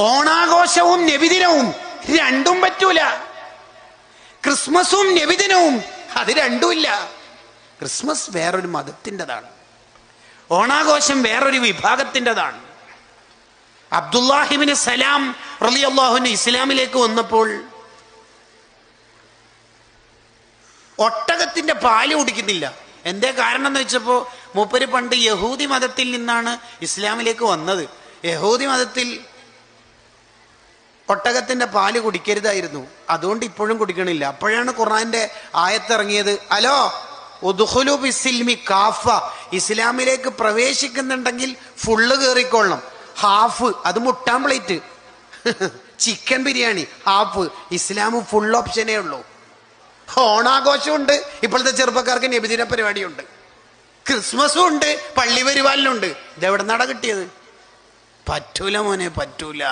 ഓണാഘോഷവും നബിദിനവും രണ്ടും പറ്റൂല. ക്രിസ്മസും നബിദിനവും അത് രണ്ടുമില്ല. ക്രിസ്മസ് വേറൊരു മതത്തിൻ്റെതാണ്, ഓണാഘോഷം വേറൊരു വിഭാഗത്തിൻ്റെതാണ്. അബ്ദുല്ലാഹിബ്നു സലാം റളിയല്ലാഹു അൻഹു ഇസ്ലാമിലേക്ക് വന്നപ്പോൾ ഒട്ടകത്തിന്റെ പാല് കുടിക്കുന്നില്ല. എന്തേ കാരണം എന്ന് വെച്ചപ്പോ മൂപ്പര് പണ്ട് യഹൂദി മതത്തിൽ നിന്നാണ് ഇസ്ലാമിലേക്ക് വന്നത്. യഹൂദി മതത്തിൽ ഒട്ടകത്തിന്റെ പാല് കുടിക്കരുതായിരുന്നു, അതുകൊണ്ട് ഇപ്പോഴും കുടിക്കണില്ല. അപ്പോഴാണ് ഖുർആന്റെ ആയത്തിറങ്ങിയത്, അലോ ഉദ്ഖുലു ബിസ്സിൽമി കാഫ, ഇസ്ലാമിലേക്ക് പ്രവേശിക്കുന്നുണ്ടെങ്കിൽ ഫുള്ള് കയറിക്കൊള്ളണം. ഹാഫ് അത് മുട്ടാൻ പ്ലേറ്റ്, ചിക്കൻ ബിരിയാണി ഹാഫ്, ഇസ്ലാം ഫുൾ ഓപ്ഷനേ ഉള്ളൂ. ഓണാഘോഷമുണ്ട്, ഇപ്പോഴത്തെ ചെറുപ്പക്കാർക്ക് നബിദിന പരിപാടിയുണ്ട്, ക്രിസ്മസും ഉണ്ട്, പള്ളി പരിപാലനുണ്ട്. ഇതെവിടെ നിന്നാണ് കിട്ടിയത്? പറ്റൂല മോനെ, പറ്റൂല.